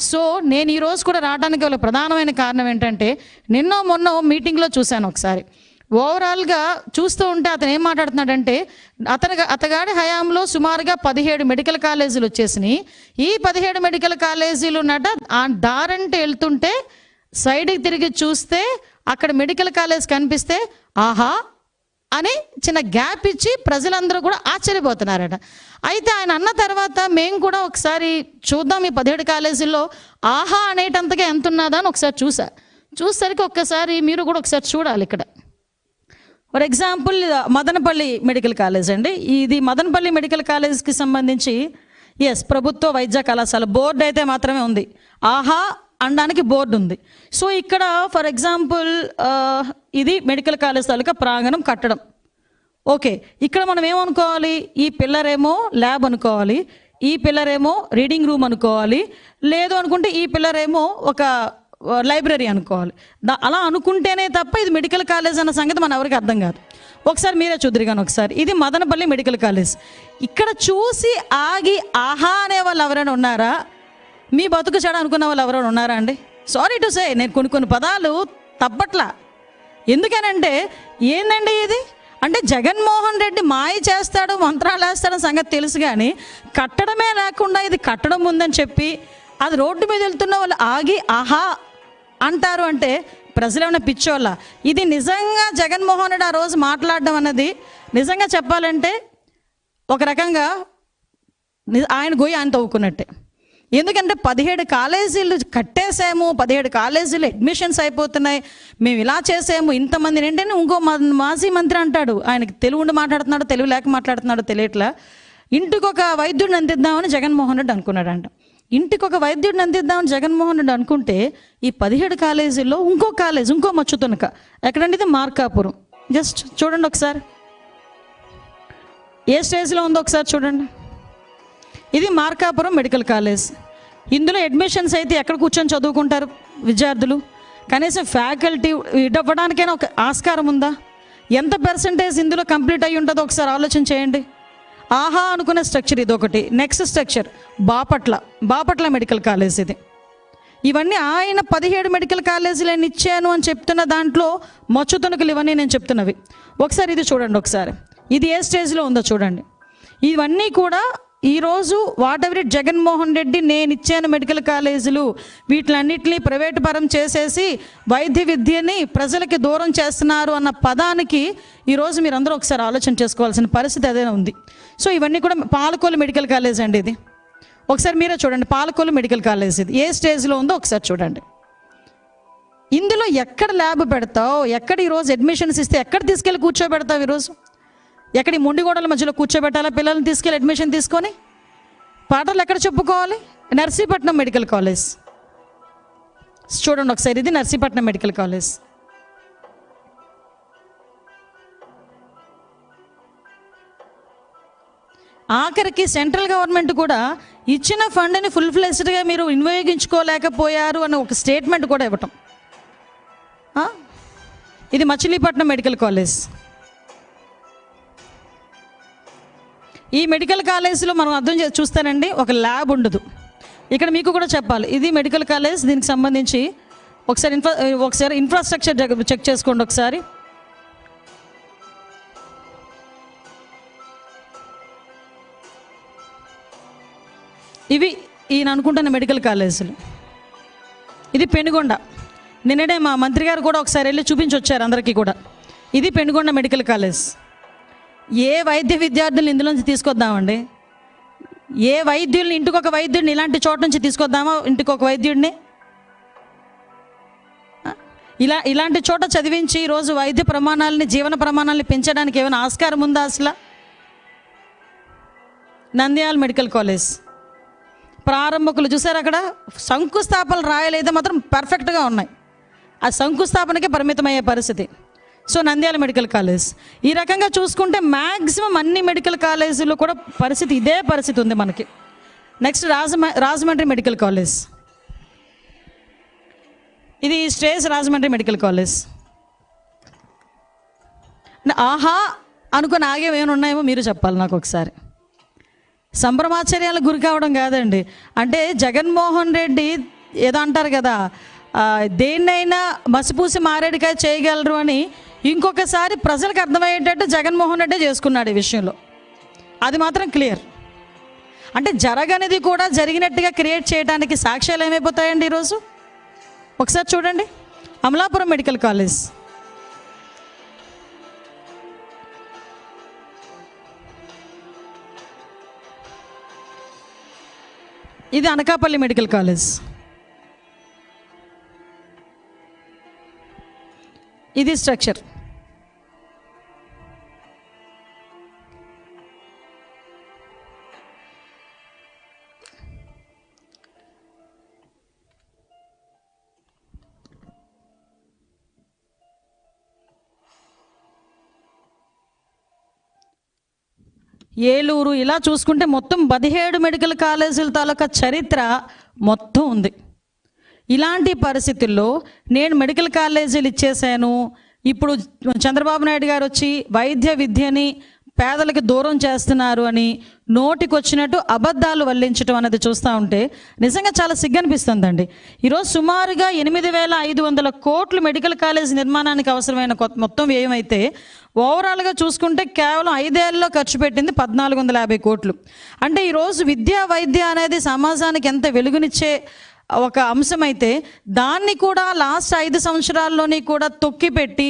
So నేను ఈరోజు కూడా రావడానికి గల ప్రధానమైన కారణం ఏంటంటే మొన్న మీటింగ్లో చూశాను ఒకసారి. ఓవరాల్గా చూస్తూ ఉంటే అతను ఏం మాట్లాడుతున్నాడంటే అతగాడి హయాంలో సుమారుగా 17 మెడికల్ కాలేజీలు వచ్చేసినాయి. ఈ 17 మెడికల్ కాలేజీలు ఆ దారంటే వెళ్తుంటే సైడ్కి తిరిగి చూస్తే అక్కడ మెడికల్ కాలేజ్ కనిపిస్తే ఆహా అని చిన్న గ్యాప్ ఇచ్చి ప్రజలందరూ కూడా ఆశ్చర్యపోతున్నారట. అయితే ఆయన అన్న తర్వాత మేము కూడా ఒకసారి చూద్దాం ఈ 17 కాలేజీల్లో ఆహా అనేటంతగా ఎంత ఉన్నదా అని ఒకసారి చూసేసరికి ఒక్కసారి మీరు కూడా ఒకసారి చూడాలి. ఇక్కడ for example Madanapalle medical college అండి. ఇది మదనపల్లి మెడికల్ కాలేజ్కి సంబంధించి ప్రభుత్వ వైద్య కళాశాల బోర్డు అయితే మాత్రమే ఉంది, ఆహా అనడానికి బోర్డు ఉంది. సో ఇక్కడ ఫర్ ఎగ్జాంపుల్ ఇది మెడికల్ కాలేజ్ తాలూకా ప్రాంగణం కట్టడం. ఓకే, ఇక్కడ మనం ఏమనుకోవాలి, ఈ పిల్లర్ ఏమో ల్యాబ్ అనుకోవాలి, ఈ పిల్లర్ ఏమో రీడింగ్ రూమ్ అనుకోవాలి, లేదు అనుకుంటే ఈ పిల్లర్ ఏమో ఒక లైబ్రరీ అనుకోవాలి. అలా అనుకుంటేనే తప్ప ఇది మెడికల్ కాలేజ్ అన్న సంగతి మన ఎవరికి అర్థం కాదు. ఒకసారి మీరే చూద్దరుగాను. ఒకసారి ఇది మదనపల్లి మెడికల్ కాలేజ్. ఇక్కడ చూసి ఆగి ఆహా అనే వాళ్ళు ఎవరైనా ఉన్నారా? మీ బతుకు చెడ అనుకున్న వాళ్ళు ఎవరైనా ఉన్నారా అండి? సారీ టు సే, నేను కొన్ని పదాలు తప్పట్లా. ఎందుకనంటే ఏందండి ఇది అంటే జగన్మోహన్ రెడ్డి మాయ చేస్తాడు, మంత్రాలు వేస్తాడని సంగతి తెలుసు, కానీ కట్టడమే లేకుండా ఇది కట్టడం ఉందని చెప్పి అది రోడ్డు మీద వెళ్తున్న వాళ్ళు ఆగి ఆహా అంటారు అంటే ప్రజలు ఏమైనా పిచ్చోళ్ళ? ఇది నిజంగా జగన్మోహన్ రెడ్డి ఆ రోజు మాట్లాడడం అన్నది నిజంగా చెప్పాలంటే ఒక రకంగా ఆయన గొయ్యి ఆయన తవ్వుకున్నట్టే. ఎందుకంటే 17 కాలేజీలు కట్టేసాము, 17 కాలేజీలు అడ్మిషన్స్ అయిపోతున్నాయి, మేము ఇలా చేసాము, ఇంతమంది ఏంటంటే ఇంకో మాజీ మంత్రి అంటాడు, ఆయనకి తెలుగు ఉండి మాట్లాడుతున్నాడు, తెలుగు లేక మాట్లాడుతున్నాడు తెలియట్లా, ఇంటికి ఒక వైద్యుడిని అందిద్దామని జగన్మోహన్ రెడ్డి అనుకున్నాడంట. ఇంటికి ఒక వైద్యుడిని అందిద్దామని జగన్మోహన్ రెడ్డి అనుకుంటే ఈ 17 కాలేజీల్లో ఇంకో కాలేజ్, ఇంకో మచ్చుతునక ఎక్కడండి, ఇది మార్కాపురం. జస్ట్ చూడండి ఒకసారి ఏ స్టేజ్లో ఉందో ఒకసారి చూడండి. ఇది మార్కాపురం మెడికల్ కాలేజ్. ఇందులో అడ్మిషన్స్ అయితే ఎక్కడ కూర్చొని చదువుకుంటారు విద్యార్థులు? కనీసం ఫ్యాకల్టీ ఇవ్వడానికైనా ఒక ఆస్కారం ఉందా? ఎంత పర్సంటేజ్ ఇందులో కంప్లీట్ అయ్యి ఉంటుందో ఒకసారి ఆలోచన చేయండి. ఆహా అనుకునే స్ట్రక్చర్ ఇది ఒకటి. Next structure Bapatla medical college. ఇది ఇవన్నీ ఆయన 17 మెడికల్ కాలేజీలు నేను ఇచ్చాను అని చెప్తున్న దాంట్లో మచ్చుతునకలు ఇవన్నీ నేను చెప్తున్నవి. ఒకసారి ఇది చూడండి, ఒకసారి ఇది ఏ స్టేజ్లో ఉందో చూడండి. ఇవన్నీ కూడా ఈరోజు what ever it Jaganmohan Reddy నేను ఇచ్చాను మెడికల్ కాలేజీలు వీటిలన్నింటినీ ప్రైవేటు పరం చేసేసి వైద్య విద్యని ప్రజలకి దూరం చేస్తున్నారు అన్న పదానికి ఈరోజు మీరందరూ ఒకసారి ఆలోచన చేసుకోవాల్సిన పరిస్థితి అదే ఉంది. సో ఇవన్నీ కూడా పాలకొల్లు మెడికల్ కాలేజ్ అండి. ఇది ఒకసారి మీరే చూడండి, పాలకొల్లు మెడికల్ కాలేజ్ ఇది ఏ స్టేజ్లో ఉందో ఒకసారి చూడండి. ఇందులో ఎక్కడ ల్యాబ్ పెడతావు, ఎక్కడ ఈరోజు అడ్మిషన్స్ ఇస్తే ఎక్కడ తీసుకెళ్ళి కూర్చోబెడతావు? ఈరోజు ఎక్కడ ఈ మొండిగోడల మధ్యలో కూర్చోబెట్టాలా పిల్లల్ని తీసుకెళ్ళి అడ్మిషన్ తీసుకొని? పాటలు ఎక్కడ చెప్పుకోవాలి? నర్సీపట్నం మెడికల్ కాలేజ్ చూడండి ఒకసారి, ఇది నర్సీపట్నం మెడికల్ కాలేజ్. ఆఖరికి సెంట్రల్ గవర్నమెంట్ కూడా ఇచ్చిన ఫండ్ని ఫుల్ ఫ్లెజ్డ్గా మీరు వినియోగించుకోలేకపోయారు అన్న ఒక స్టేట్మెంట్ కూడా ఇవ్వటం. ఇది మచిలీపట్నం మెడికల్ కాలేజ్. ఈ మెడికల్ కాలేజీలో మనం అర్థం చూస్తానండి, ఒక ల్యాబ్ ఉండదు. ఇక్కడ మీకు కూడా చెప్పాలి, ఇది మెడికల్ కాలేజ్. దీనికి సంబంధించి ఒకసారి ఇన్ఫ్రాస్ట్రక్చర్ చెక్ చేసుకోండి ఒకసారి. ఇవి ఈయన అనుకుంటున్న మెడికల్ కాలేజీలు. ఇది పెనుగొండ. నిన్ననే మా మంత్రి గారు కూడా ఒకసారి వెళ్ళి చూపించి వచ్చారు అందరికీ కూడా. ఇది పెనుగొండ మెడికల్ కాలేజ్. ఏ వైద్య విద్యార్థులను ఇందులోంచి తీసుకొద్దామండి? ఏ వైద్యుల్ని, ఇంటికి ఒక వైద్యుడిని ఇలాంటి చోట నుంచి తీసుకొద్దామా? ఇంటికి ఒక వైద్యుడిని ఇలాంటి చోట చదివించి ఈరోజు వైద్య ప్రమాణాలని, జీవన ప్రమాణాలని పెంచడానికి ఏమైనా ఆస్కారం ఉందా అసలు? నంద్యాల మెడికల్ కాలేజ్ ప్రారంభకులు చూసారు, అక్కడ శంకుస్థాపనలు రాయలేదు మాత్రం పర్ఫెక్ట్గా ఉన్నాయి. ఆ శంకుస్థాపనకే పరిమితమయ్యే పరిస్థితి. So Nandyal medical college. ఈ రకంగా చూసుకుంటే మ్యాక్సిమం అన్ని మెడికల్ కాలేజీలో కూడా పరిస్థితి ఇదే పరిస్థితి ఉంది మనకి. Next Rajahmundry medical college. ఇది స్టేజ్ రాజమండ్రి మెడికల్ కాలేజ్. ఆహా అనుకుని ఆగేవి ఏమైనా ఉన్నాయేమో మీరు చెప్పాలి నాకు ఒకసారి. సంభ్రమాశ్చర్యాలకు గురి కావడం కాదండి. అంటే జగన్మోహన్ రెడ్డి ఏదో అంటారు కదా, దేన్నైనా మసిపూసి మారేడుకాయ చేయగలరు అని ఇంకొకసారి ప్రజలకు అర్థమయ్యేటట్టు జగన్మోహన్ రెడ్డి చేసుకున్నాడు ఈ విషయంలో. అది మాత్రం క్లియర్. అంటే జరగనిది కూడా జరిగినట్టుగా క్రియేట్ చేయడానికి సాక్ష్యాలు ఏమైపోతాయండి ఈరోజు? ఒకసారి చూడండి, అమలాపురం మెడికల్ కాలేజ్, ఇది అనకాపల్లి మెడికల్ కాలేజ్, ఇది స్ట్రక్చర్. ఏలూరు, ఇలా చూసుకుంటే మొత్తం 17 మెడికల్ కాలేజీల తాలూకా చరిత్ర మొత్తం ఉంది. ఇలాంటి పరిస్థితుల్లో నేను మెడికల్ కాలేజీలు ఇచ్చేసాను, ఇప్పుడు చంద్రబాబు నాయుడు గారు వచ్చి వైద్య విద్యని పేదలకు దూరం చేస్తున్నారు అని నోటికొచ్చినట్టు అబద్ధాలు వల్లించడం అనేది చూస్తూ ఉంటే నిజంగా చాలా సిగ్గనిపిస్తుందండి. ఈరోజు సుమారుగా 8,500 కోట్లు మెడికల్ కాలేజ్ నిర్మాణానికి అవసరమైన మొత్తం వ్యయం అయితే ఓవరాల్గా చూసుకుంటే కేవలం 5 ఏళ్లలో ఖర్చు పెట్టింది 1,450 కోట్లు. అంటే ఈరోజు విద్యా వైద్య అనేది సమాజానికి ఎంత వెలుగునిచ్చే ఒక అంశం అయితే దాన్ని కూడా లాస్ట్ 5 సంవత్సరాల్లోని కూడా తొక్కిపెట్టి